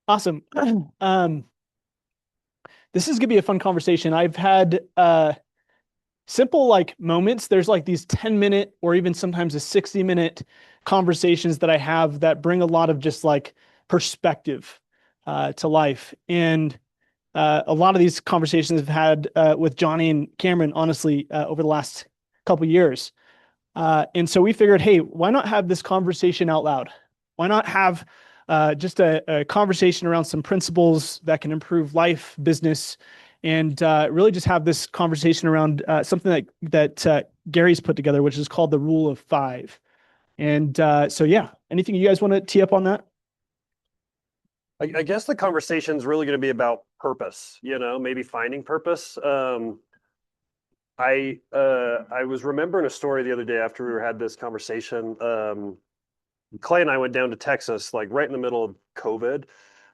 Awesome. Um, this is gonna be a fun conversation. I've had simple like moments. There's like these 10-minute or even sometimes a 60-minute conversations that I have that bring a lot of just like perspective to life. And a lot of these conversations I've had with Johnny and Cameron, honestly, over the last couple years. And so we figured, hey, why not have this conversation out loud? Why not have just a conversation around some principles that can improve life, business, and really just have this conversation around something that Gary's put together, which is called the Rule of Five. And so, yeah, anything you guys want to tee up on that? I guess the conversation is really going to be about purpose, maybe finding purpose. I was remembering a story the other day after we had this conversation. Clay and I went down to Texas, like right in the middle of COVID,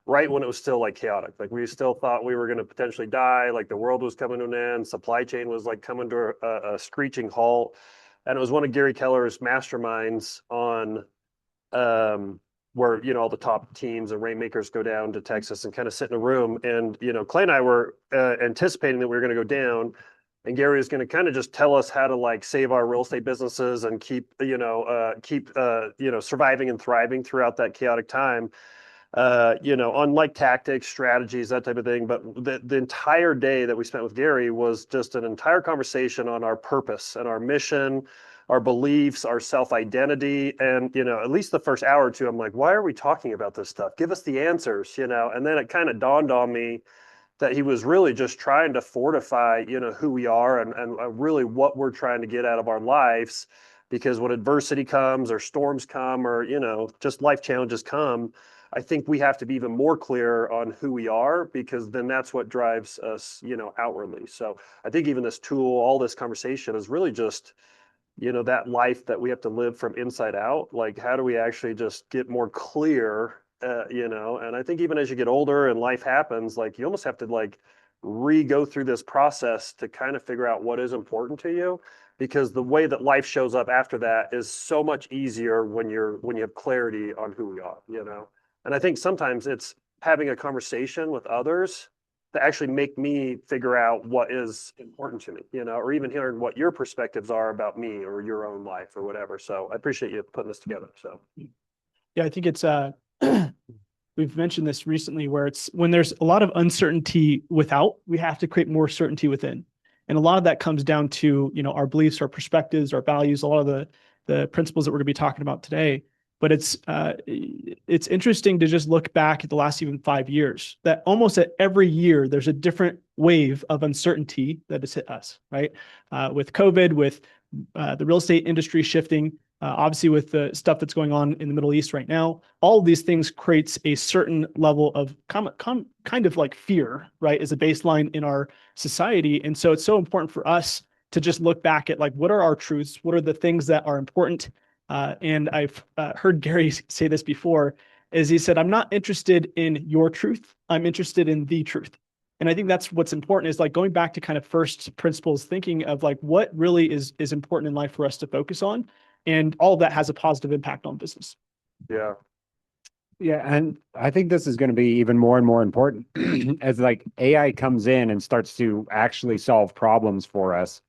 right when it was still like chaotic. Like we still thought we were going to potentially die, like the world was coming to an end, supply chain was like coming to a screeching halt. And it was one of Gary Keller's masterminds on where all the top teams and rainmakers go down to Texas and kind of sit in a room. And Clay and I were anticipating that we were going to go down, and Gary is going to kind of just tell us how to like save our real estate businesses and keep surviving and thriving throughout that chaotic time. On like tactics, strategies, that type of thing. But the entire day that we spent with Gary was just an entire conversation on our purpose and our mission, our beliefs, our self-identity. And, at least the first hour or two, I'm like, why are we talking about this stuff? Give us the answers. And then it kind of dawned on me that he was really just trying to fortify, who we are and really what we're trying to get out of our lives. Because when adversity comes or storms come or, just life challenges come, I think we have to be even more clear on who we are, because then that's what drives us, outwardly. So I think even this tool, all this conversation is really just, that life that we have to live from inside out. Like, how do we actually just get more clear, and I think even as you get older and life happens, like you almost have to like re-go through this process to kind of figure out what is important to you, because the way that life shows up after that is so much easier when you have clarity on who we are. And I think sometimes it's having a conversation with others that actually make me figure out what is important to me, or even hearing what your perspectives are about me or your own life or whatever. So I appreciate you putting this together. So Yeah, I think it's we've mentioned this recently where it's when there's a lot of uncertainty without, we have to create more certainty within. And a lot of that comes down to, our beliefs, our perspectives, our values, a lot of the principles that we're going to be talking about today. But it's interesting to just look back at the last even 5 years, that almost at every year there's a different wave of uncertainty that has hit us, right? With COVID, with the real estate industry shifting, obviously with the stuff that's going on in the Middle East right now, all of these things creates a certain level of kind of like fear, right, as a baseline in our society. And so it's so important for us to just look back at like, what are our truths? What are the things that are important? And I've heard Gary say this before, is he said, I'm not interested in your truth. I'm interested in the truth. And I think that's what's important, is like going back to kind of first principles, thinking of like what really is important in life for us to focus on. And all of that has a positive impact on business. yeah, Yeah, and I think this is going to be even more and more important as like AI comes in and starts to actually solve problems for us.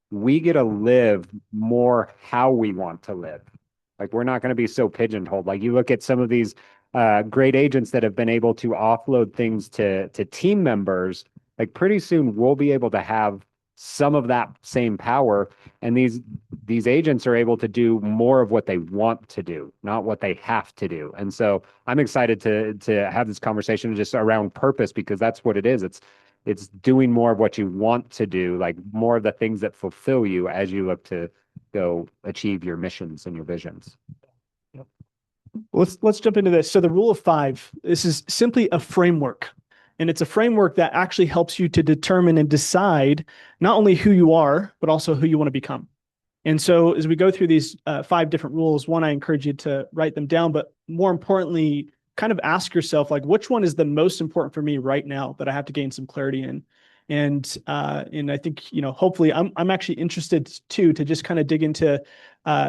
We get to live more how we want to live. Like we're not going to be so pigeonholed. Like you look at some of these great agents that have been able to offload things to team members. Like pretty soon we'll be able to have some of that same power, and these agents are able to do more of what they want to do, not what they have to do. And so I'm excited to have this conversation just around purpose, because that's what it is. It's doing more of what you want to do, like more of the things that fulfill you as you look to go achieve your missions and your visions. Yep. Let's jump into this. So the Rule of Five, this is simply a framework. And it's a framework that actually helps you to determine and decide not only who you are, but also who you want to become. And so as we go through these five different rules, one, I encourage you to write them down, but more importantly, kind of ask yourself, like, which one is the most important for me right now that I have to gain some clarity in? And I think, hopefully I'm actually interested too, to just kind of dig into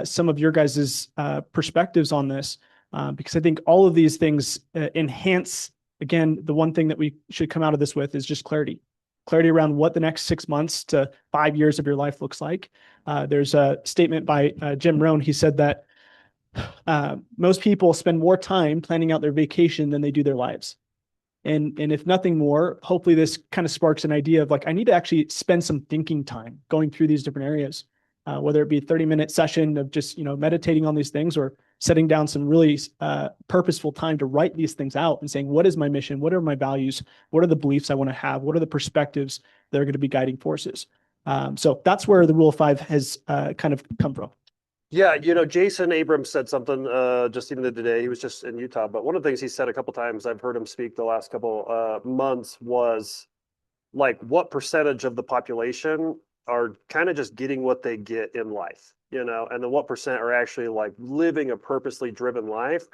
some of your guys's perspectives on this, because I think all of these things enhance again, the one thing that we should come out of this with is just clarity. Clarity around what the next 6 months to 5 years of your life looks like. There's a statement by Jim Rohn. He said that most people spend more time planning out their vacation than they do their lives. And if nothing more, hopefully this kind of sparks an idea of like, I need to actually spend some thinking time going through these different areas, whether it be a 30-minute session of just, meditating on these things, or setting down some really purposeful time to write these things out and saying, what is my mission? What are my values? What are the beliefs I want to have? What are the perspectives that are going to be guiding forces? So that's where the Rule of Five has kind of come from. Yeah, Jason Abrams said something just even the other day. He was just in Utah, but one of the things he said a couple times, I've heard him speak the last couple months, was like, what percentage of the population are kind of just getting what they get in life, and then what percent are actually like living a purposely driven life.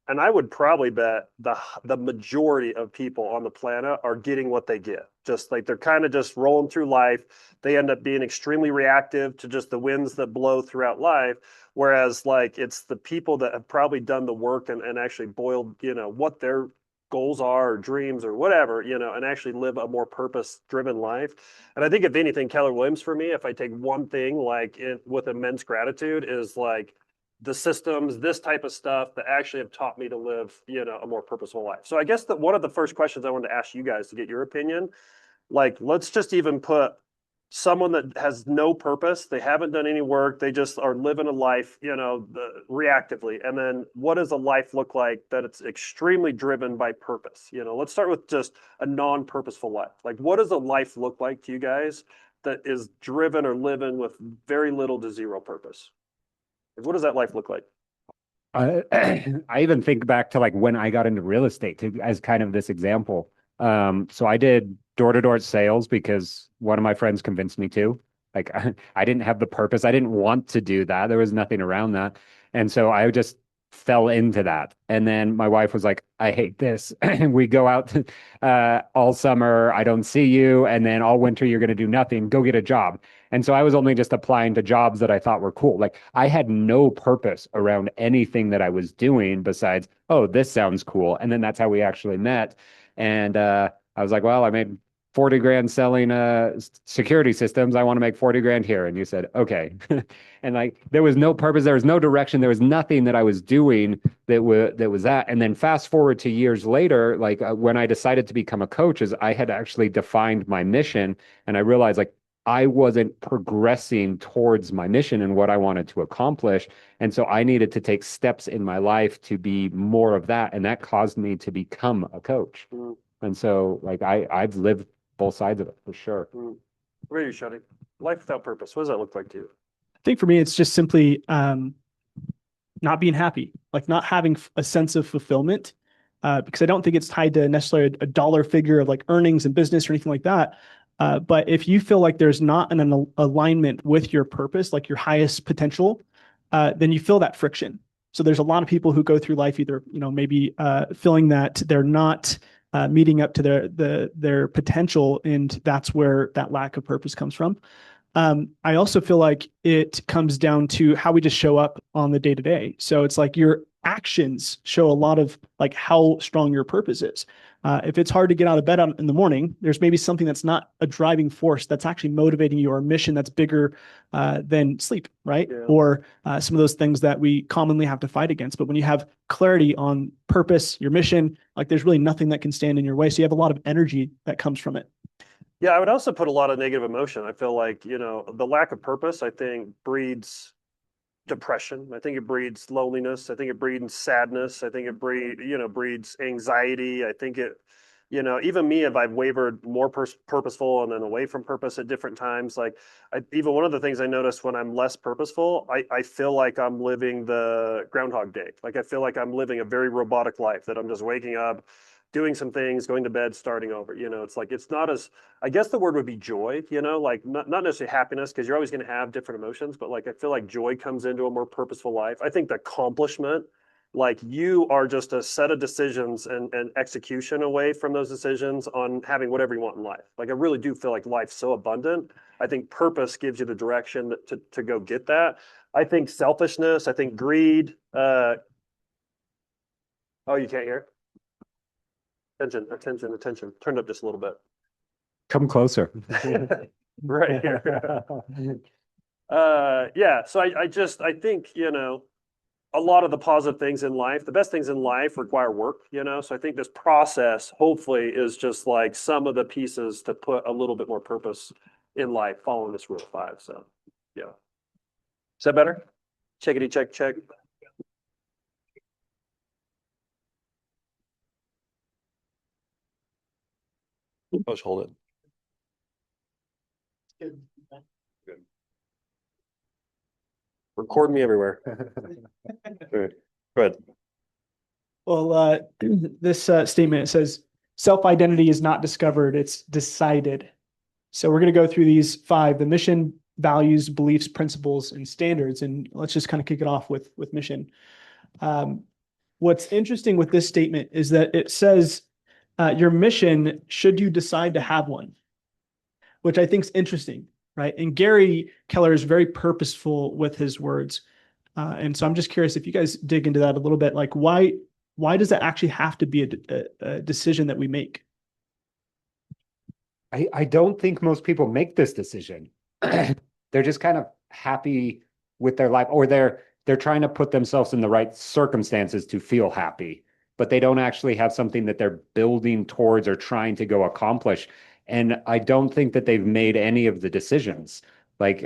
And I would probably bet the majority of people on the planet are getting what they get. Just like they're kind of just rolling through life. They end up being extremely reactive to just the winds that blow throughout life. Whereas like it's the people that have probably done the work and actually boiled, what their goals are or dreams or whatever, and actually live a more purpose-driven life. And I think if anything, Keller Williams for me, if I take one thing like with immense gratitude, is like the systems, this type of stuff that actually have taught me to live, a more purposeful life. So I guess that one of the first questions I wanted to ask you guys to get your opinion, like, let's just even put someone that has no purpose, they haven't done any work, they just are living a life, reactively. And then what does a life look like that it's extremely driven by purpose? Let's start with just a non-purposeful life. Like, what does a life look like to you guys that is driven or living with very little to zero purpose? What does that life look like? I even think back to like when I got into real estate as kind of this example. So I did door-to-door sales because one of my friends convinced me to. Like I didn't have the purpose. I didn't want to do that. There was nothing around that. And so I just fell into that. And then my wife was like, I hate this. And we go out all summer. I don't see you. And then all winter, you're going to do nothing. Go get a job. And so I was only just applying to jobs that I thought were cool. Like I had no purpose around anything that I was doing besides, oh, this sounds cool. And then that's how we actually met. And I was like, well, I made 40 grand selling security systems. I want to make 40 grand here. And you said, okay. And like, there was no purpose. There was no direction. There was nothing that I was doing that was that. And then fast forward to years later, like when I decided to become a coach, is I had actually defined my mission. And I realized like, I wasn't progressing towards my mission and what I wanted to accomplish. And so I needed to take steps in my life to be more of that. And that caused me to become a coach. Mm. And so like I've lived both sides of it for sure. Mm. Where are you, Shadi? Life without purpose. What does that look like to you? I think for me, it's just simply not being happy, like not having a sense of fulfillment, because I don't think it's tied to necessarily a dollar figure of like earnings and business or anything like that. But if you feel like there's not an alignment with your purpose, like your highest potential, then you feel that friction. So there's a lot of people who go through life either, maybe feeling that they're not meeting up to their potential, and that's where that lack of purpose comes from. I also feel like it comes down to how we just show up on the day to day. So it's like your actions show a lot of like how strong your purpose is. If it's hard to get out of bed in the morning, there's maybe something that's not a driving force that's actually motivating you, or a mission that's bigger than sleep, right? Yeah. Or some of those things that we commonly have to fight against. But when you have clarity on purpose, your mission, like there's really nothing that can stand in your way. So you have a lot of energy that comes from it. Yeah, I would also put a lot of negative emotion. I feel like, the lack of purpose, I think, breeds depression. I think it breeds loneliness. I think it breeds sadness. I think it breeds anxiety. I think it, even me, if I've wavered more purposeful and then away from purpose at different times, like even one of the things I notice when I'm less purposeful, I feel like I'm living the Groundhog Day. Like I feel like I'm living a very robotic life, that I'm just waking up, doing some things, going to bed, starting over. It's like, it's not as, I guess the word would be joy, like not necessarily happiness, because you're always going to have different emotions, but like I feel like joy comes into a more purposeful life. I think the accomplishment, like you are just a set of decisions and execution away from those decisions on having whatever you want in life. Like I really do feel like life's so abundant. I think purpose gives you the direction to go get that. I think selfishness, I think greed. Oh, you can't hear? Attention. Turn it up just a little bit. Come closer. Right here. Yeah. So I think, a lot of the positive things in life, the best things in life require work, So I think this process hopefully is just like some of the pieces to put a little bit more purpose in life following this rule of five. So, yeah. Is that better? Checkity check. Let's hold it. Good. Record me everywhere. Good. Good. Well, this statement, it says, self-identity is not discovered, it's decided. So we're going to go through these five: the mission, values, beliefs, principles, and standards. And let's just kind of kick it off with mission. What's interesting with this statement is that it says your mission, should you decide to have one, which I think is interesting, right? And Gary Keller is very purposeful with his words. And so I'm just curious if you guys dig into that a little bit, like why does that actually have to be a decision that we make? I don't think most people make this decision. They're just kind of happy with their life, or they're trying to put themselves in the right circumstances to feel happy, but they don't actually have something that they're building towards or trying to go accomplish. And I don't think that they've made any of the decisions. Like,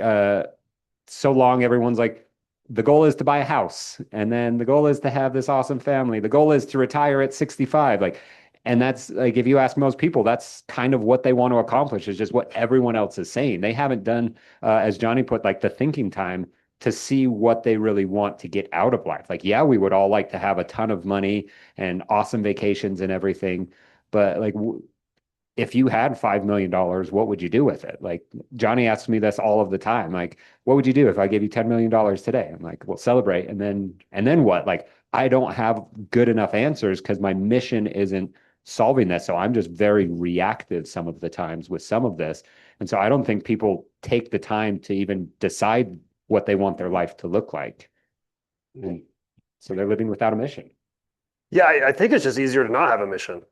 so long, everyone's like, the goal is to buy a house, and then the goal is to have this awesome family. The goal is to retire at 65. Like, and that's like, if you ask most people, that's kind of what they want to accomplish, is just what everyone else is saying. They haven't done, as Johnny put, like the thinking time to see what they really want to get out of life. Like, yeah, we would all like to have a ton of money and awesome vacations and everything, but like, if you had $5 million, what would you do with it? Like, Johnny asks me this all of the time. Like, what would you do if I gave you $10 million today? I'm like, well, celebrate. And then what? Like, I don't have good enough answers because my mission isn't solving this. So I'm just very reactive some of the times with some of this. And so I don't think people take the time to even decide what they want their life to look like. And so they're living without a mission. Yeah, I think it's just easier to not have a mission.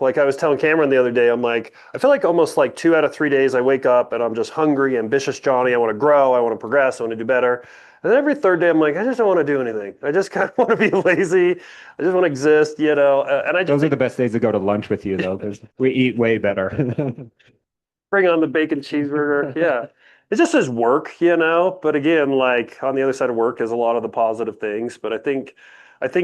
Like I was telling Cameron the other day, I'm like, I feel like almost like 2 out of 3 days I wake up and I'm just hungry, ambitious Johnny. I want to grow. I want to progress. I want to do better. And then every third day I'm like, I just don't want to do anything. I just kind of want to be lazy. I just want to exist, and I just Those are the best days to go to lunch with you, though, because we eat way better. bring on the bacon cheeseburger. Yeah. It just says work, but again, like on the other side of work is a lot of the positive things. But I think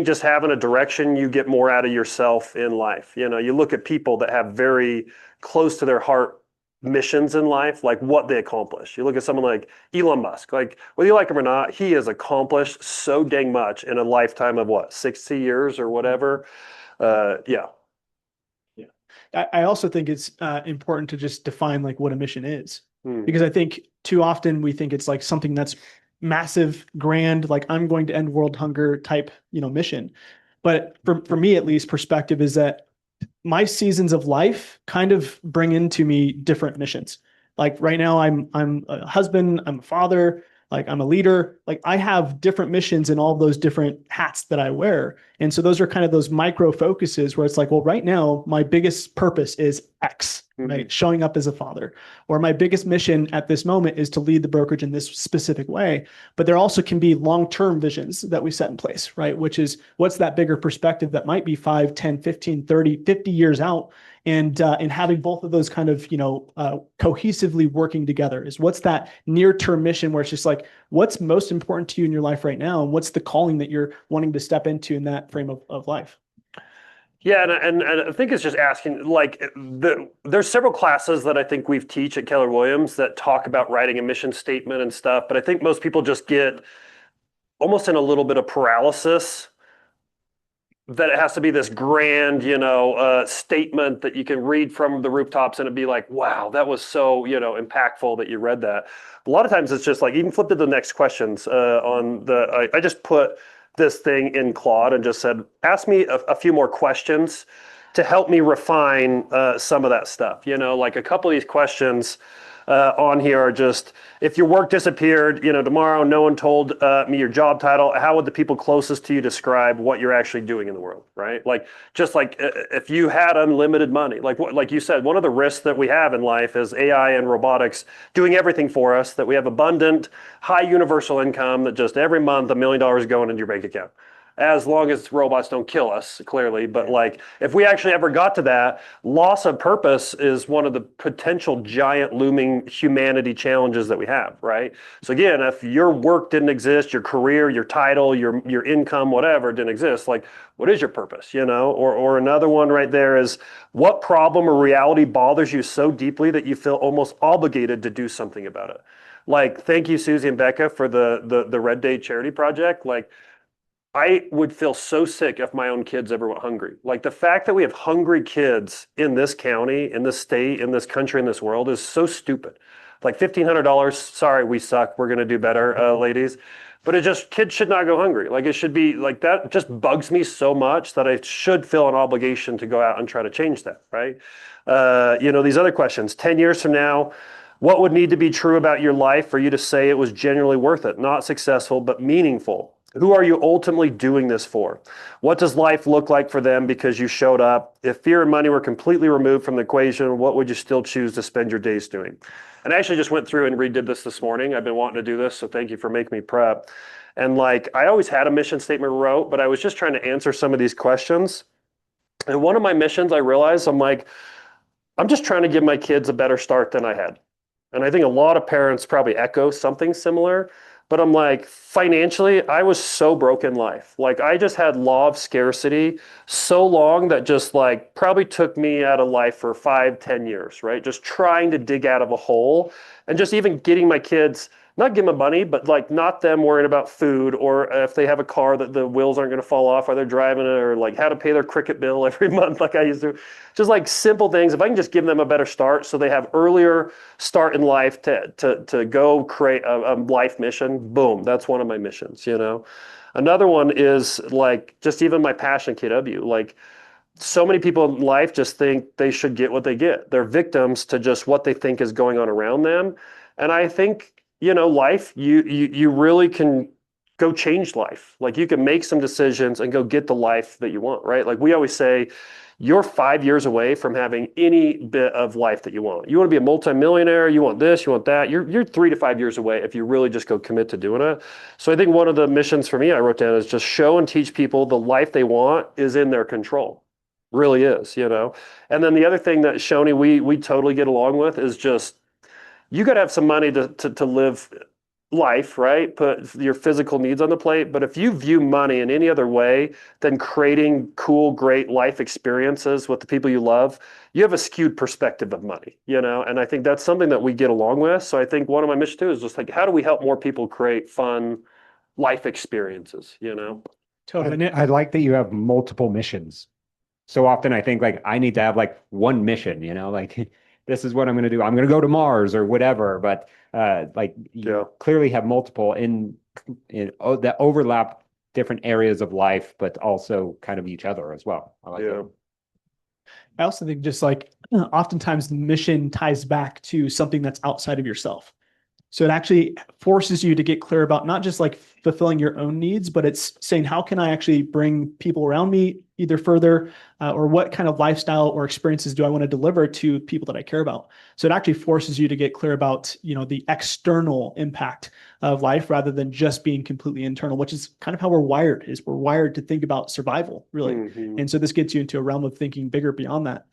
just having a direction, you get more out of yourself in life. You look at people that have very close to their heart missions in life, like what they accomplish. You look at someone like Elon Musk, like whether you like him or not, he has accomplished so dang much in a lifetime of 60 years or whatever. Yeah. I also think it's important to just define like what a mission is, Hmm. because I think too often we think it's like something that's massive, grand, like I'm going to end world hunger type, mission. But for me, at least, perspective is that my seasons of life kind of bring into me different missions. Like right now, I'm a husband, I'm a father, like I'm a leader. Like I have different missions in all of those different hats that I wear. And so those are kind of those micro focuses where it's like, well, right now, my biggest purpose is X, right? Showing up as a father. Or my biggest mission at this moment is to lead the brokerage in this specific way. But there also can be long-term visions that we set in place, right? Which is what's that bigger perspective that might be 5, 10, 15, 30, 50 years out. And having both of those kind of, cohesively working together is what's that near-term mission where it's just like, what's most important to you in your life right now? And what's the calling that you're wanting to step into in that frame of life? Yeah, and I think it's just asking, like, there's several classes that I think we've teach at Keller Williams that talk about writing a mission statement and stuff, but I think most people just get almost in a little bit of paralysis that it has to be this grand, statement that you can read from the rooftops and it'd be like, wow, that was so, impactful that you read that. A lot of times it's just like, even flip to the next questions I just put this thing in Claude and just said, ask me a few more questions to help me refine some of that stuff. Like a couple of these questions, on here are just, if your work disappeared, tomorrow, no one told me your job title, how would the people closest to you describe what you're actually doing in the world, right? Like, just like if you had unlimited money, like you said, one of the risks that we have in life is AI and robotics doing everything for us, that we have abundant, high universal income, that just every month $1 million going into your bank account. As long as robots don't kill us, clearly. But like, if we actually ever got to that, loss of purpose is one of the potential giant looming humanity challenges that we have, right? So again, if your work didn't exist, your career, your title, your income, whatever didn't exist, like, what is your purpose, Or another one right there is, what problem or reality bothers you so deeply that you feel almost obligated to do something about it? Like, thank you, Susie and Becca, for the Red Day charity project. Like, I would feel so sick if my own kids ever went hungry. Like, the fact that we have hungry kids in this county, in this state, in this country, in this world is so stupid. Like $1,500, sorry, we suck. We're going to do better, ladies. But kids should not go hungry. Like, it should be like that. Just bugs me so much that I should feel an obligation to go out and try to change that, right? These other questions, 10 years from now, what would need to be true about your life for you to say it was genuinely worth it? Not successful, but meaningful. Who are you ultimately doing this for? What does life look like for them because you showed up? If fear and money were completely removed from the equation, what would you still choose to spend your days doing? And I actually just went through and redid this morning. I've been wanting to do this, so thank you for making me prep. And like, I always had a mission statement wrote, but I was just trying to answer some of these questions. And one of my missions, I realized, I'm just trying to give my kids a better start than I had. And I think a lot of parents probably echo something similar. But I'm like, financially, I was so broke in life. Like, I just had law of scarcity so long that just like probably took me out of life for 5-10 years, right? Just trying to dig out of a hole, and just even getting my kids, not give them money, but like not them worrying about food, or if they have a car that the wheels aren't going to fall off while they're driving it, or like how to pay their cricket bill every month like I used to. Just like simple things. If I can just give them a better start so they have earlier start in life to go create a life mission, boom, that's one of my missions, Another one is like just even my passion KW. Like, so many people in life just think they should get what they get. They're victims to just what they think is going on around them. And I think, life, you really can go change life. Like, you can make some decisions and go get the life that you want, right? Like, we always say, you're 5 years away from having any bit of life that you want. You want to be a multimillionaire, you want this, you want that. You're 3 to 5 years away if you really just go commit to doing it. So I think one of the missions for me I wrote down is just show and teach people the life they want is in their control. Really is, And then the other thing that Shoni, we totally get along with is just, you got to have some money to live life, right? Put your physical needs on the plate. But if you view money in any other way than creating cool, great life experiences with the people you love, you have a skewed perspective of money, And I think that's something that we get along with. So I think one of my missions too is just like, how do we help more people create fun life experiences, Totally. I like that you have multiple missions. So often I think like I need to have like one mission, like this is what I'm going to do. I'm going to go to Mars or whatever. But like you clearly have multiple that overlap different areas of life, but also kind of each other as well. I like that. I also think just like oftentimes the mission ties back to something that's outside of yourself. So it actually forces you to get clear about not just like fulfilling your own needs, but it's saying, how can I actually bring people around me either further, or what kind of lifestyle or experiences do I want to deliver to people that I care about? So it actually forces you to get clear about, the external impact of life rather than just being completely internal, which is kind of how we're wired. We're wired to think about survival, really. Mm-hmm. And so this gets you into a realm of thinking bigger beyond that.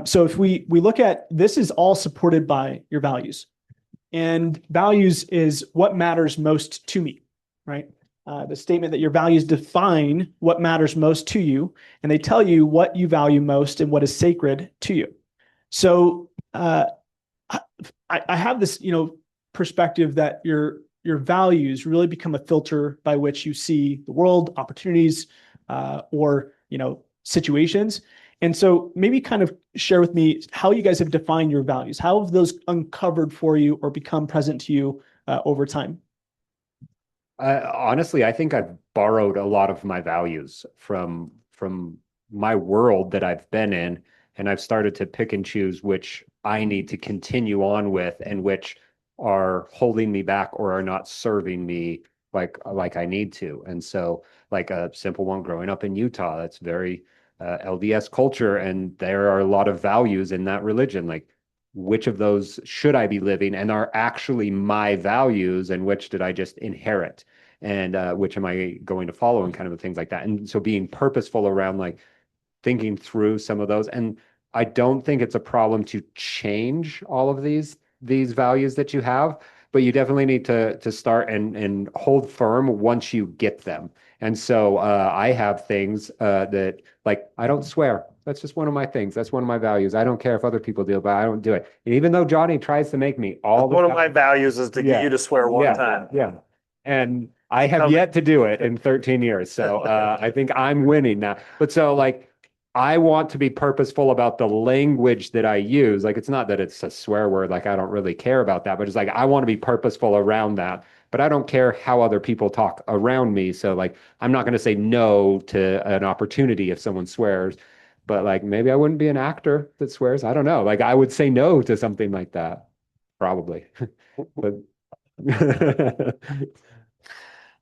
So if we look at, this is all supported by your values. And values is what matters most to me, right? The statement that your values define what matters most to you, and they tell you what you value most and what is sacred to you. So I have this, perspective that your values really become a filter by which you see the world, opportunities, or situations. And so maybe kind of share with me how you guys have defined your values. How have those uncovered for you or become present to you over time? Honestly, I think I've borrowed a lot of my values from my world that I've been in, and I've started to pick and choose which I need to continue on with and which are holding me back or are not serving me like I need to. And so like a simple one, growing up in Utah, that's very LDS culture, and there are a lot of values in that religion. Like, which of those should I be living and are actually my values, and which did I just inherit? And which am I going to follow, and kind of things like that. And so being purposeful around like thinking through some of those. And I don't think it's a problem to change all of these values that you have, but you definitely need to start and hold firm once you get them. And so I have things that like I don't swear. That's just one of my things. That's one of my values. I don't care if other people do it, but I don't do it. And even though Johnny tries to make me all the One of time, my values is to get you to swear one time. yeah. And I have yet to do it in 13 years. So I think I'm winning now. But so like I want to be purposeful about the language that I use. Like it's not that it's a swear word, like I don't really care about that, but it's like I want to be purposeful around that. But I don't care how other people talk around me. So like I'm not going to say no to an opportunity if someone swears. But like maybe I wouldn't be an actor that swears. I don't know. Like I would say no to something like that. Probably. But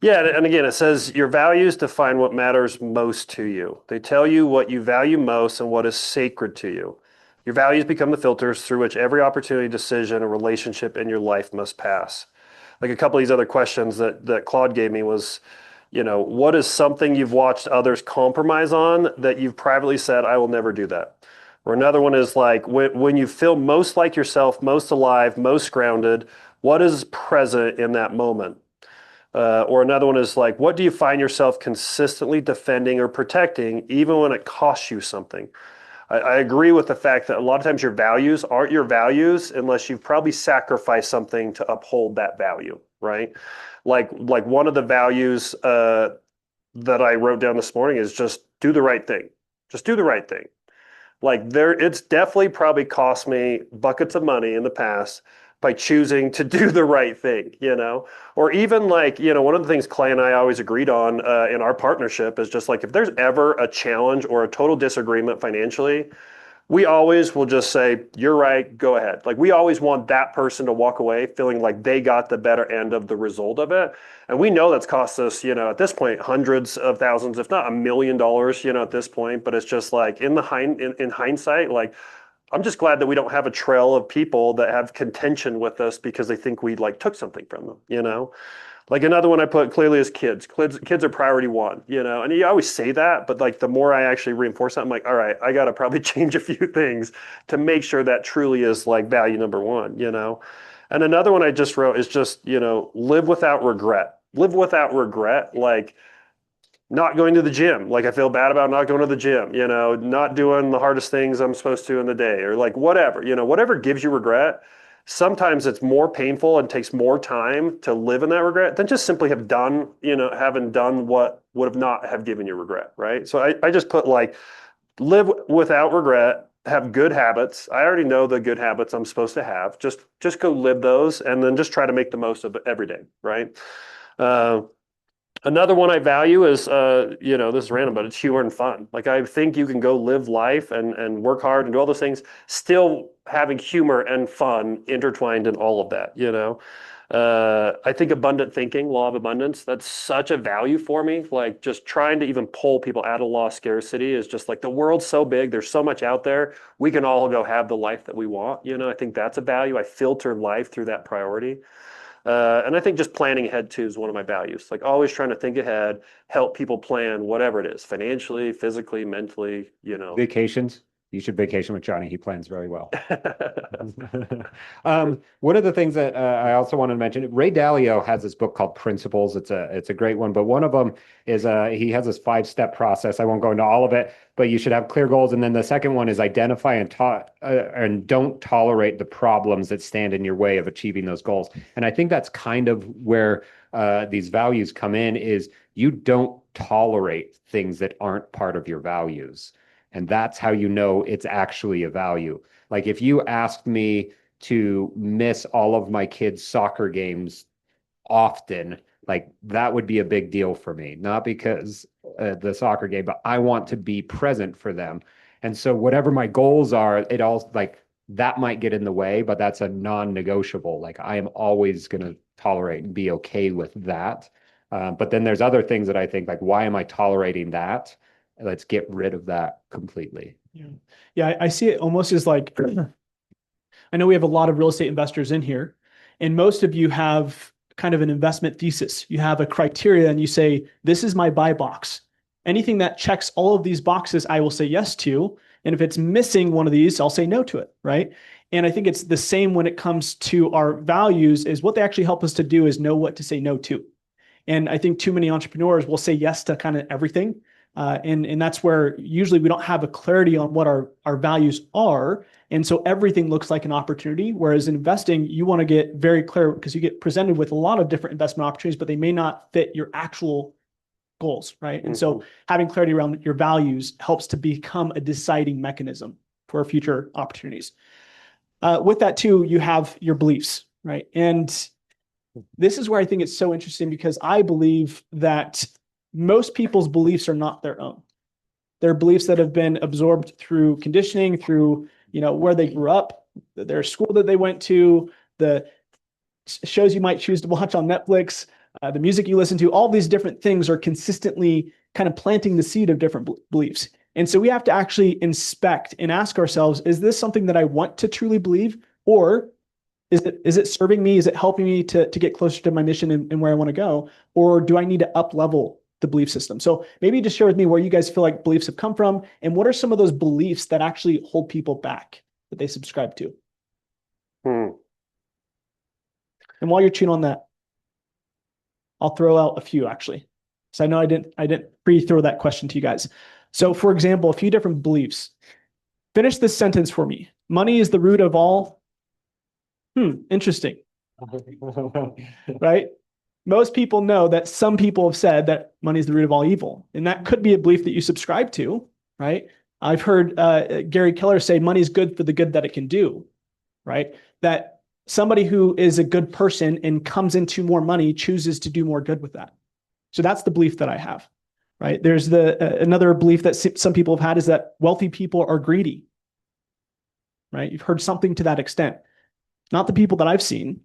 Yeah, and again, it says your values define what matters most to you. They tell you what you value most and what is sacred to you. Your values become the filters through which every opportunity, decision, or relationship in your life must pass. Like a couple of these other questions that Claude gave me was, what is something you've watched others compromise on that you've privately said, I will never do that? Or another one is like, when you feel most like yourself, most alive, most grounded, what is present in that moment? Or another one is like, what do you find yourself consistently defending or protecting, even when it costs you something? I agree with the fact that a lot of times your values aren't your values unless you've probably sacrificed something to uphold that value, right? Like one of the values that I wrote down this morning is just do the right thing. Just do the right thing. Like it's definitely probably cost me buckets of money in the past by choosing to do the right thing, or even like, one of the things Clay and I always agreed on in our partnership is just like, if there's ever a challenge or a total disagreement financially, we always will just say, you're right, go ahead. Like we always want that person to walk away feeling like they got the better end of the result of it. And we know that's cost us, at this point, hundreds of thousands, if not $1 million, at this point. But it's just like in hindsight, like I'm just glad that we don't have a trail of people that have contention with us because they think we like took something from them. Like another one I put clearly is kids. Kids are priority one, and you always say that, but like the more I actually reinforce that, I'm like, all right, I got to probably change a few things to make sure that truly is like value number one. And another one I just wrote is just, live without regret. Live without regret, like not going to the gym. Like I feel bad about not going to the gym, not doing the hardest things I'm supposed to in the day, or like whatever, whatever gives you regret. Sometimes it's more painful and takes more time to live in that regret than just simply having done what would have not have given you regret, right? So I just put like, live without regret, have good habits. I already know the good habits I'm supposed to have. Just go live those and then just try to make the most of it every day, right? Another one I value is, this is random, but it's humor and fun. Like I think you can go live life and work hard and do all those things, still having humor and fun intertwined in all of that, I think abundant thinking, law of abundance, that's such a value for me. Like just trying to even pull people out of law of scarcity is just like the world's so big. There's so much out there. We can all go have the life that we want. I think that's a value. I filter life through that priority. And I think just planning ahead too is one of my values. Like always trying to think ahead, help people plan whatever it is, financially, physically, mentally, Vacations. You should vacation with Johnny. He plans very well. One of the things that I also wanted to mention, Ray Dalio has this book called Principles. It's a great one, but one of them is he has this 5-step process. I won't go into all of it, but you should have clear goals. And then the second one is identify and don't tolerate the problems that stand in your way of achieving those goals. And I think that's kind of where these values come in, is you don't tolerate things that aren't part of your values. And that's how you know it's actually a value. Like if you asked me to miss all of my kids' soccer games often, like that would be a big deal for me. Not because the soccer game, but I want to be present for them. And so whatever my goals are, it all like that might get in the way, but that's a non-negotiable. Like I am always going to tolerate and be okay with that. But then there's other things that I think like, why am I tolerating that? Let's get rid of that completely. Yeah. Yeah. I see it almost as like, I know we have a lot of real estate investors in here, and most of you have kind of an investment thesis. You have a criteria and you say, this is my buy box. Anything that checks all of these boxes, I will say yes to. And if it's missing one of these, I'll say no to it. Right. And I think it's the same when it comes to our values, is what they actually help us to do is know what to say no to. And I think too many entrepreneurs will say yes to kind of everything. And that's where usually we don't have a clarity on what our values are. And so everything looks like an opportunity. Whereas in investing, you want to get very clear because you get presented with a lot of different investment opportunities, but they may not fit your actual goals, right? And so having clarity around your values helps to become a deciding mechanism for future opportunities. With that too, you have your beliefs, right? And this is where I think it's so interesting, because I believe that most people's beliefs are not their own. They're beliefs that have been absorbed through conditioning, through, where they grew up, their school that they went to, the shows you might choose to watch on Netflix, the music you listen to. All these different things are consistently kind of planting the seed of different beliefs. And so we have to actually inspect and ask ourselves, is this something that I want to truly believe? Or is it serving me? Is it helping me to get closer to my mission and where I want to go? Or do I need to up level the belief system? So maybe just share with me where you guys feel like beliefs have come from, and what are some of those beliefs that actually hold people back that they subscribe to? And while you're chewing on that, I'll throw out a few actually. So I know I didn't pre-throw that question to you guys. So for example, a few different beliefs. Finish this sentence for me. Money is the root of all. Interesting. Right? Most people know that some people have said that money is the root of all evil. And that could be a belief that you subscribe to, right? I've heard Gary Keller say money is good for the good that it can do, right? That somebody who is a good person and comes into more money chooses to do more good with that. So that's the belief that I have, right? There's another belief that some people have had is that wealthy people are greedy, right? You've heard something to that extent. Not the people that I've seen.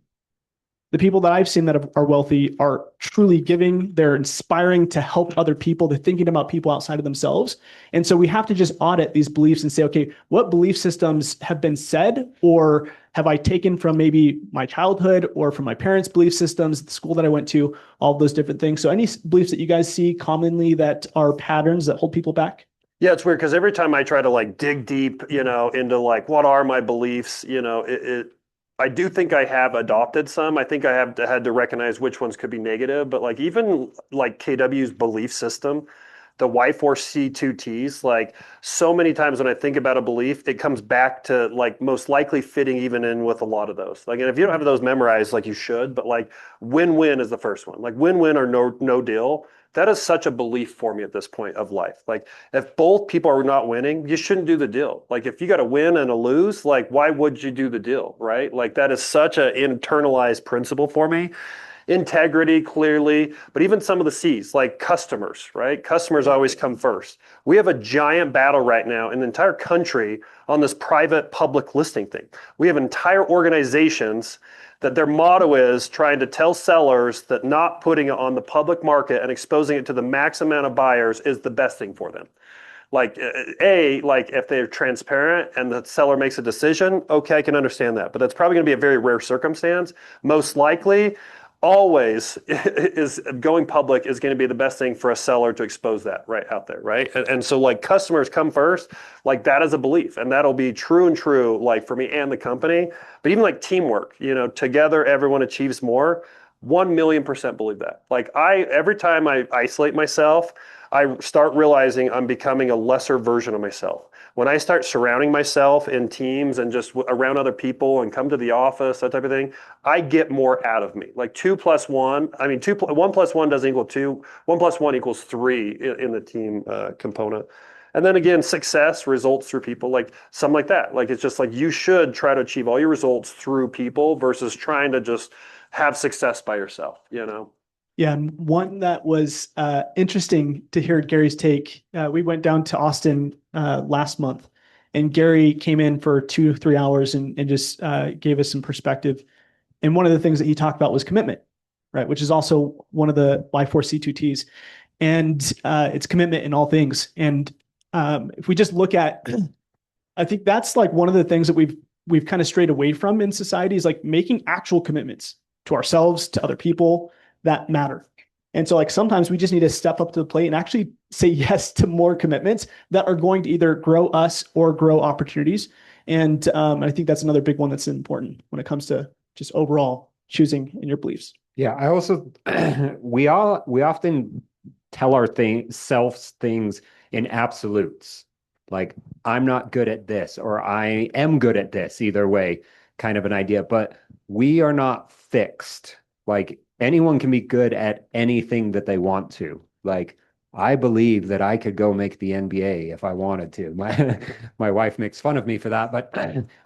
The people that I've seen that are wealthy are truly giving. They're inspiring to help other people. They're thinking about people outside of themselves. And so we have to just audit these beliefs and say, okay, what belief systems have been said, or have I taken from maybe my childhood or from my parents' belief systems, the school that I went to, all those different things. So any beliefs that you guys see commonly that are patterns that hold people back? Yeah, it's weird because every time I try to like dig deep, into like what are my beliefs, I do think I have adopted some. I think I have had to recognize which ones could be negative, but like even like KW's belief system, the Y4C2Ts, like so many times when I think about a belief, it comes back to like most likely fitting even in with a lot of those. Like, and if you don't have those memorized, like you should, but like win-win is the first one. Like win-win or no deal. That is such a belief for me at this point of life. Like if both people are not winning, you shouldn't do the deal. Like if you got a win and a lose, like why would you do the deal, right? Like that is such an internalized principle for me. Integrity, clearly, but even some of the C's, like customers, right? Customers always come first. We have a giant battle right now in the entire country on this private public listing thing. We have entire organizations that their motto is trying to tell sellers that not putting it on the public market and exposing it to the max amount of buyers is the best thing for them. Like like if they're transparent and the seller makes a decision, okay, I can understand that, but that's probably going to be a very rare circumstance. Most likely, always is going public is going to be the best thing for a seller to expose that right out there, right? And so like customers come first, like that is a belief, and that'll be true and true like for me and the company. But even like teamwork, together everyone achieves more. 1,000,000% believe that. Like every time I isolate myself, I start realizing I'm becoming a lesser version of myself. When I start surrounding myself in teams and just around other people and come to the office, that type of thing, I get more out of me. Like 2 + 1, 1 + 1 doesn't equal 2, 1 + 1 equals 3 in the team component. And then again, success results through people, like something like that. Like it's just like you should try to achieve all your results through people versus trying to just have success by yourself, Yeah, and one that was interesting to hear Gary's take. We went down to Austin last month, And Gary came in for 2, 3 hours and just gave us some perspective. And one of the things that he talked about was commitment, right? Which is also one of the Y4C2Ts. And it's commitment in all things. And if we just look at, I think that's like one of the things that we've kind of strayed away from in society is like making actual commitments to ourselves, to other people that matter. And so like sometimes we just need to step up to the plate and actually say yes to more commitments that are going to either grow us or grow opportunities. And I think that's another big one that's important when it comes to just overall choosing in your beliefs. Yeah, I also we often tell our selves things in absolutes. Like I'm not good at this or I am good at this, either way, kind of an idea, but we are not fixed. Like anyone can be good at anything that they want to. Like I believe that I could go make the NBA if I wanted to. My wife makes fun of me for that, but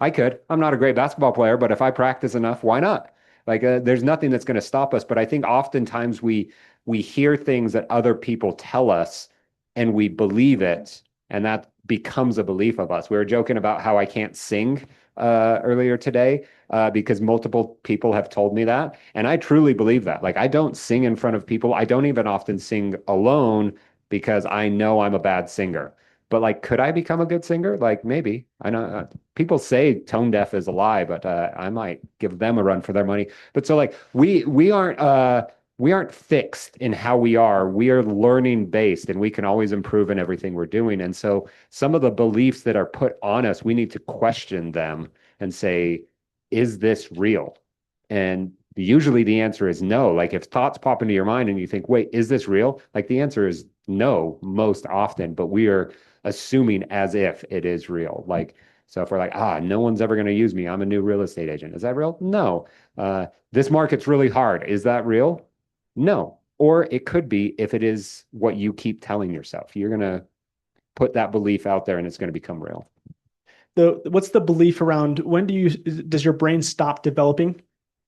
I could. I'm not a great basketball player, but if I practice enough, why not? Like there's nothing that's going to stop us. But I think oftentimes we hear things that other people tell us and we believe it, and that becomes a belief of us. We were joking about how I can't sing earlier today because multiple people have told me that. And I truly believe that. Like I don't sing in front of people. I don't even often sing alone because I know I'm a bad singer. But like, could I become a good singer? Like maybe. I know people say tone deaf is a lie, but I might give them a run for their money. But so like we aren't fixed in how we are. We are learning based and we can always improve in everything we're doing. And so some of the beliefs that are put on us, we need to question them and say, is this real? And usually the answer is no. Like if thoughts pop into your mind and you think, wait, is this real? Like the answer is no most often, but we are assuming as if it is real. Like, so if we're like, no one's ever going to use me. I'm a new real estate agent. Is that real? No. This market's really hard. Is that real? No. Or it could be if it is what you keep telling yourself. You're going to put that belief out there and it's going to become real. What's the belief around when does your brain stop developing?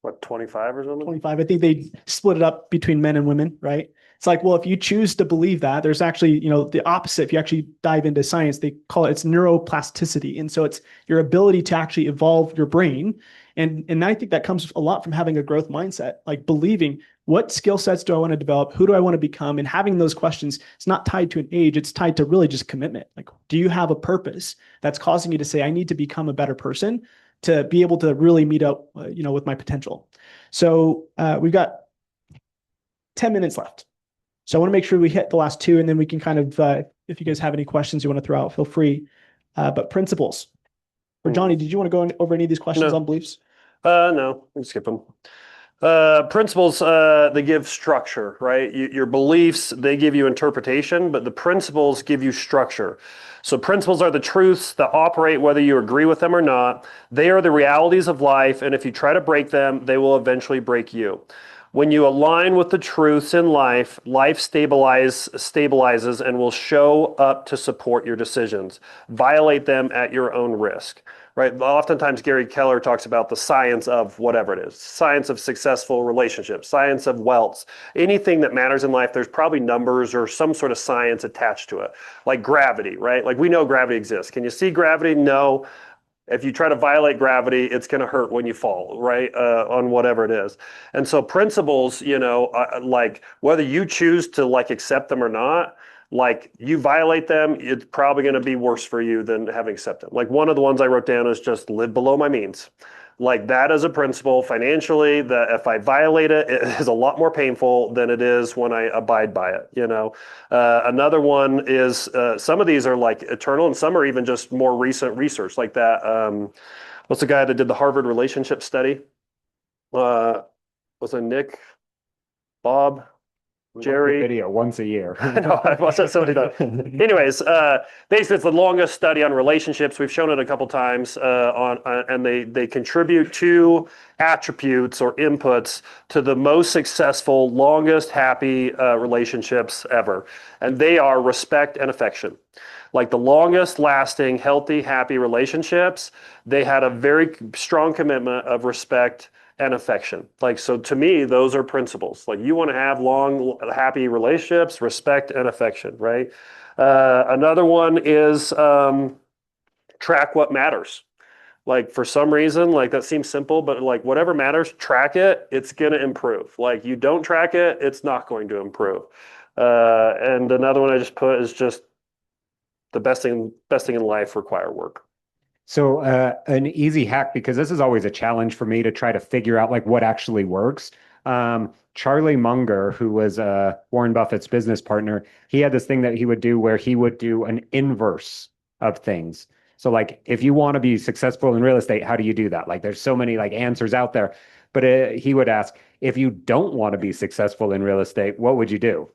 What, 25 or something? 25. I think they split it up between men and women, right? It's like, well, if you choose to believe that, there's actually, the opposite. If you actually dive into science, they call it's neuroplasticity. And so it's your ability to actually evolve your brain. And I think that comes a lot from having a growth mindset, like believing what skill sets do I want to develop? Who do I want to become? And having those questions, it's not tied to an age. It's tied to really just commitment. Like, do you have a purpose that's causing you to say, I need to become a better person to be able to really meet up, with my potential? So we've got 10 minutes left. So I want to make sure we hit the last two, and then we can kind of, if you guys have any questions you want to throw out, feel free. But principles. Or Johnny, did you want to go over any of these questions on beliefs? No, we can skip them. Principles, they give structure, right? Your beliefs, they give you interpretation, but the principles give you structure. So principles are the truths that operate whether you agree with them or not. They are the realities of life, and if you try to break them, they will eventually break you. When you align with the truths in life, life stabilizes and will show up to support your decisions. Violate them at your own risk, right? Oftentimes, Gary Keller talks about the science of whatever it is, science of successful relationships, science of wealth, anything that matters in life, there's probably numbers or some sort of science attached to it, like gravity, right? Like we know gravity exists. Can you see gravity? No. If you try to violate gravity, it's going to hurt when you fall, right? On whatever it is. And so principles, like whether you choose to like accept them or not, like you violate them, it's probably going to be worse for you than having accepted them. Like one of the ones I wrote down is just live below my means. Like that is a principle financially that if I violate it, it is a lot more painful than it is when I abide by it. Another one is some of these are like eternal and some are even just more recent research like that. What's the guy that did the Harvard relationship study? Was it Nick, Bob? Jerry video once a year. I know, I watched that so many times. Anyways, basically, it's the longest study on relationships. We've shown it a couple times and they contribute two attributes or inputs to the most successful, longest happy relationships ever, and they are respect and affection. Like the longest lasting, healthy, happy relationships, they had a very strong commitment of respect and affection. Like, so to me, those are principles. Like you want to have long, happy relationships, respect and affection, right? Another one is track what matters. Like for some reason, like that seems simple, but like whatever matters, track it, it's going to improve. Like you don't track it, it's not going to improve. And another one I just put is just the best thing in life require work. So an easy hack, because this is always a challenge for me to try to figure out like what actually works. Charlie Munger, who was Warren Buffett's business partner, he had this thing that he would do where he would do an inverse of things. So like if you want to be successful in real estate, how do you do that? Like there's so many like answers out there, but he would ask, if you don't want to be successful in real estate, what would you do?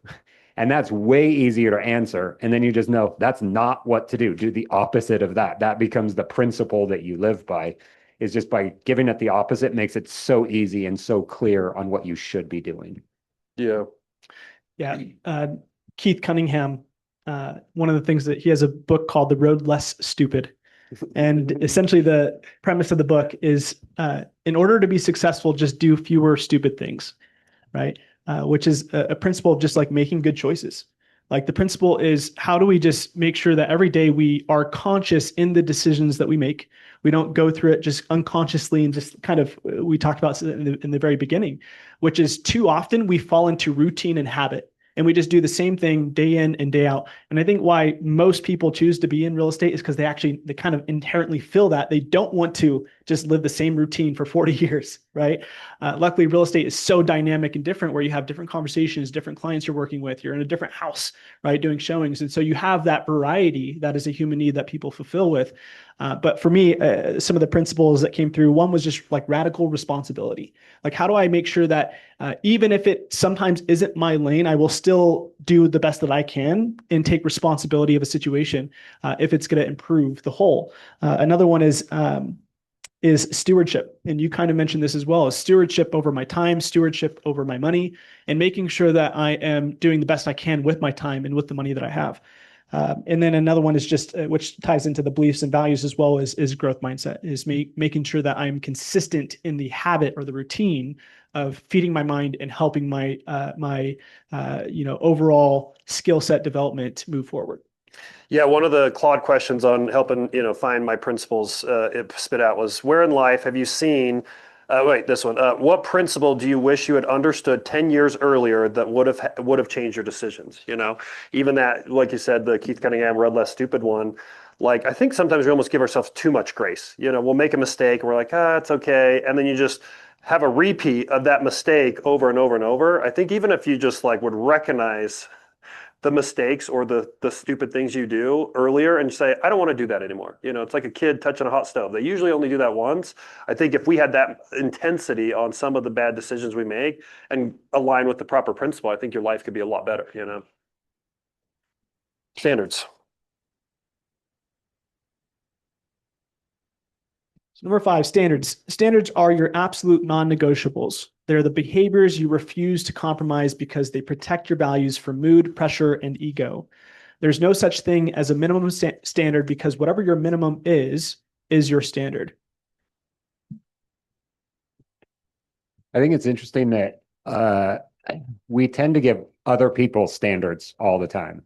And that's way easier to answer. And then you just know that's not what to do. Do the opposite of that. That becomes the principle that you live by, is just by giving it the opposite makes it so easy and so clear on what you should be doing. Yeah. Yeah. Keith Cunningham, one of the things that he has a book called The Road Less Stupid. And essentially the premise of the book is in order to be successful, just do fewer stupid things, right? Which is a principle of just like making good choices. Like the principle is, how do we just make sure that every day we are conscious in the decisions that we make? We don't go through it just unconsciously and just kind of, we talked about in the very beginning, which is too often we fall into routine and habit. And we just do the same thing day in and day out. And I think why most people choose to be in real estate is because they kind of inherently feel that they don't want to just live the same routine for 40 years, right? Luckily, real estate is so dynamic and different where you have different conversations, different clients you're working with, you're in a different house, right, doing showings. And so you have that variety that is a human need that people fulfill with. But for me, some of the principles that came through, one was just like radical responsibility. Like, how do I make sure that even if it sometimes isn't my lane, I will still do the best that I can and take responsibility of a situation if it's going to improve the whole. Another one is stewardship. And you kind of mentioned this as well, is stewardship over my time, stewardship over my money, and making sure that I am doing the best I can with my time and with the money that I have. And then another one is just, which ties into the beliefs and values as well, is growth mindset, is making sure that I'm consistent in the habit or the routine of feeding my mind and helping my overall skill set development move forward. Yeah, one of the Claude questions on helping, find my principles it spit out was, where in life have you seen, this one, what principle do you wish you had understood 10 years earlier that would have changed your decisions? Even that, like you said, the Keith Cunningham Road Less Stupid one, like, I think sometimes we almost give ourselves too much grace. We'll make a mistake and we're like, it's okay. And then you just have a repeat of that mistake over and over and over. I think even if you just like would recognize the mistakes or the stupid things you do earlier and say, I don't want to do that anymore. It's like a kid touching a hot stove. They usually only do that once. I think if we had that intensity on some of the bad decisions we make and align with the proper principle, I think your life could be a lot better, Standards. So number 5, standards. Standards are your absolute non-negotiables. They're the behaviors you refuse to compromise because they protect your values from mood, pressure, and ego. There's no such thing as a minimum standard because whatever your minimum is your standard. I think it's interesting that we tend to give other people standards all the time.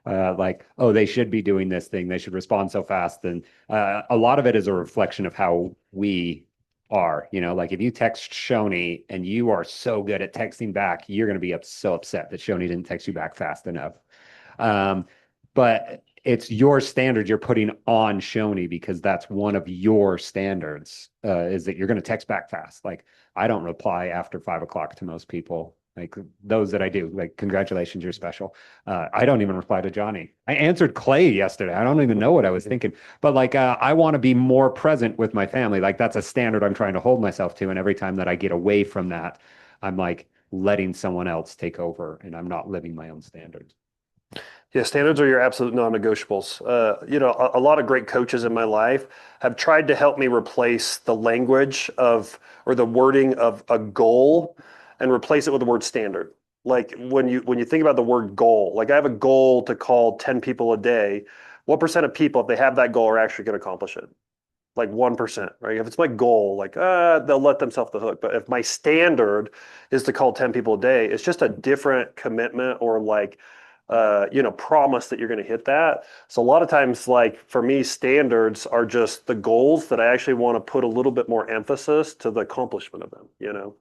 Like, oh, they should be doing this thing. They should respond so fast. And a lot of it is a reflection of how we are, like if you text Shoni and you are so good at texting back, you're going to be so upset that Shoni didn't text you back fast enough. But it's your standard you're putting on Shoni because that's one of your standards, is that you're going to text back fast. Like I don't reply after 5 o'clock to most people. Like those that I do, like, congratulations, you're special. I don't even reply to Johnny. I answered Clay yesterday. I don't even know what I was thinking, but like, I want to be more present with my family. Like that's a standard I'm trying to hold myself to. And every time that I get away from that, I'm like letting someone else take over and I'm not living my own standards. Yeah, standards are your absolute non-negotiables. A lot of great coaches in my life have tried to help me replace the language of, or the wording of a goal and replace it with the word standard. Like when you think about the word goal, like I have a goal to call 10 people a day. What percent of people, if they have that goal, are actually going to accomplish it? Like 1%, right? If it's my goal, like they'll let themselves off the hook. But if my standard is to call 10 people a day, it's just a different commitment or like promise that you're going to hit that. So a lot of times, like for me, standards are just the goals that I actually want to put a little bit more emphasis to the accomplishment of them.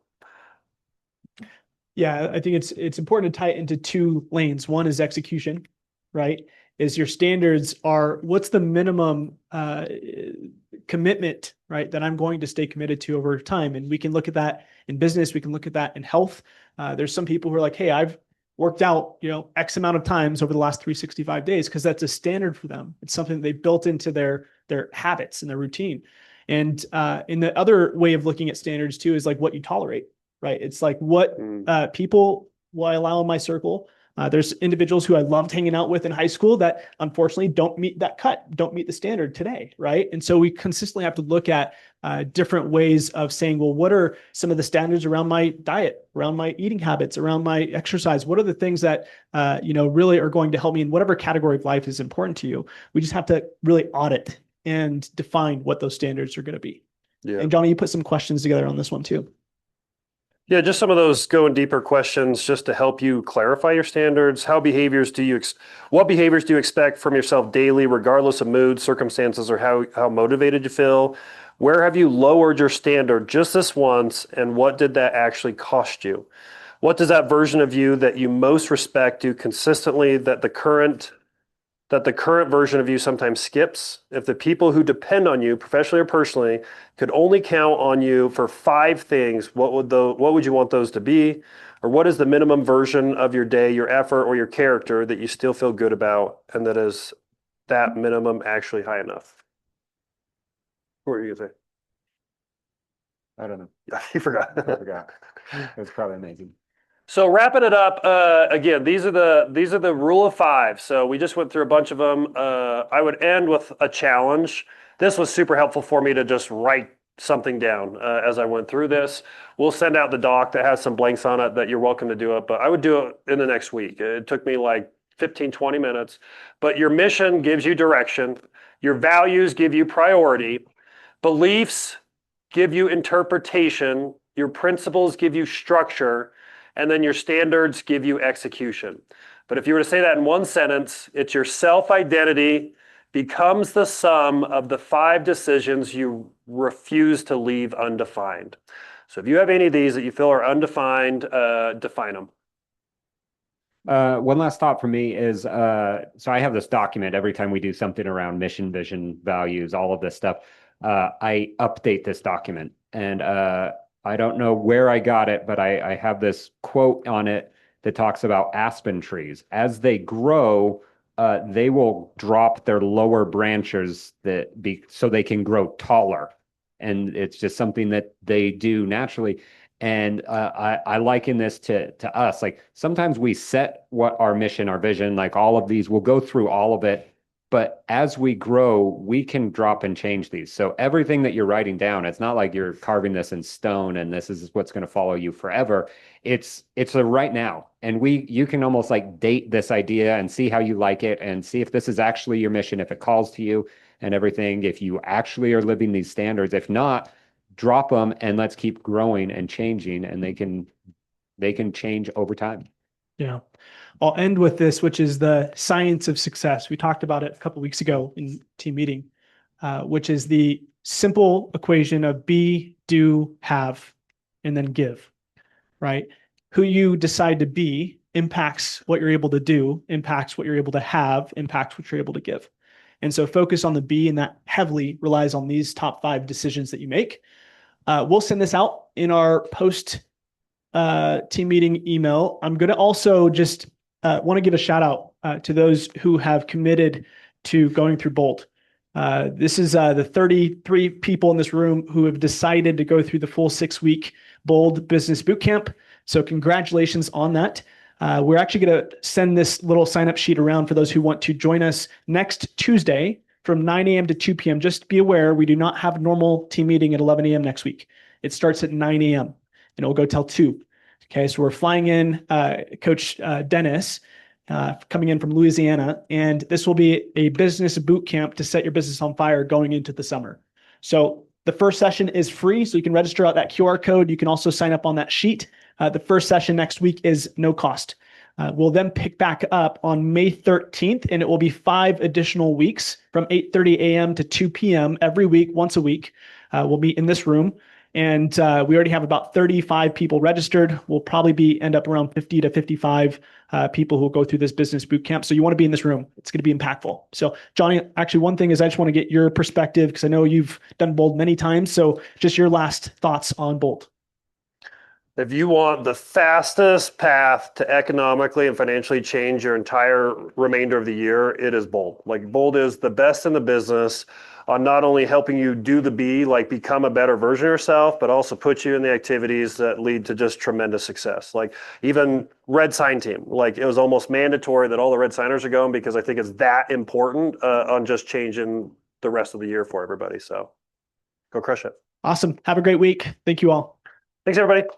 Yeah, I think it's important to tie it into two lanes. One is execution, right? Is your standards are what's the minimum commitment, right? That I'm going to stay committed to over time. And we can look at that in business. We can look at that in health. There's some people who are like, hey, I've worked out, X amount of times over the last 365 days because that's a standard for them. It's something they've built into their habits and their routine. And in the other way of looking at standards too is like what you tolerate, right? It's like what people will I allow in my circle. There's individuals who I loved hanging out with in high school that unfortunately don't meet the standard today, right? And so we consistently have to look at different ways of saying, well, what are some of the standards around my diet, around my eating habits, around my exercise? What are the things that, really are going to help me in whatever category of life is important to you? We just have to really audit and define what those standards are going to be. Yeah. And Johnny, you put some questions together on this one too. Yeah, just some of those going deeper questions just to help you clarify your standards. What behaviors do you expect from yourself daily, regardless of mood, circumstances, or how motivated you feel? Where have you lowered your standard just this once, and what did that actually cost you? What does that version of you that you most respect do consistently that the current version of you sometimes skips? If the people who depend on you, professionally or personally, could only count on you for 5 things, what would you want those to be? Or what is the minimum version of your day, your effort, or your character that you still feel good about, and that is that minimum actually high enough? What were you gonna say? I don't know. You forgot. I forgot. It was probably amazing. So wrapping it up, again, these are the rule of 5. So we just went through a bunch of them. I would end with a challenge. This was super helpful for me to just write something down as I went through this. We'll send out the doc that has some blanks on it that you're welcome to do it, but I would do it in the next week. It took me like 15, 20 minutes, but your mission gives you direction. Your values give you priority. Beliefs give you interpretation. Your principles give you structure. And then your standards give you execution. But if you were to say that in one sentence, it's your self-identity becomes the sum of the 5 decisions you refuse to leave undefined. So if you have any of these that you feel are undefined, define them. One last thought for me is, so I have this document every time we do something around mission, vision, values, all of this stuff. I update this document, and I don't know where I got it, but I have this quote on it that talks about aspen trees. As they grow, they will drop their lower branches so they can grow taller. And it's just something that they do naturally. And I liken this to us. Like sometimes we set what our mission, our vision, like all of these, we'll go through all of it. But as we grow, we can drop and change these. So everything that you're writing down, it's not like you're carving this in stone and this is what's going to follow you forever. It's a right now. And you can almost like date this idea and see how you like it and see if this is actually your mission, if it calls to you and everything, if you actually are living these standards. If not, drop them and let's keep growing and changing, and they can change over time. Yeah. I'll end with this, which is the science of success. We talked about it a couple of weeks ago in team meeting, which is the simple equation of be, do, have, and then give, right? Who you decide to be impacts what you're able to do, impacts what you're able to have, impacts what you're able to give. And so focus on the be, and that heavily relies on these top 5 decisions that you make. We'll send this out in our post team meeting email. I'm going to also just want to give a shout out to those who have committed to going through Bolt. This is the 33 people in this room who have decided to go through the full 6-week Bold Business Bootcamp. So congratulations on that. We're actually going to send this little sign-up sheet around for those who want to join us next Tuesday from 9 a.m. to 2 p.m. Just be aware, we do not have a normal team meeting at 11 a.m. next week. It starts at 9 a.m. and it'll go till 2. Okay, so we're flying in Coach Dennis coming in from Louisiana, and this will be a business boot camp to set your business on fire going into the summer. So the first session is free, so you can register out that QR code. You can also sign up on that sheet. The first session next week is no cost. We'll then pick back up on May 13th, and it will be 5 additional weeks from 8:30 a.m. to 2 p.m. every week, once a week. We'll meet in this room. And we already have about 35 people registered. We'll probably end up around 50 to 55 people who will go through this business boot camp. So you want to be in this room. It's going to be impactful. So Johnny, actually one thing is I just want to get your perspective because I know you've done Bold many times. So just your last thoughts on Bold. If you want the fastest path to economically and financially change your entire remainder of the year, it is Bold. Like Bold is the best in the business on not only helping you do the B, like become a better version of yourself, but also put you in the activities that lead to just tremendous success. Like even Red Sign Team, like it was almost mandatory that all the Red Signers are going because I think it's that important on just changing the rest of the year for everybody. So go crush it. Awesome. Have a great week. Thank you all. Thanks, everybody.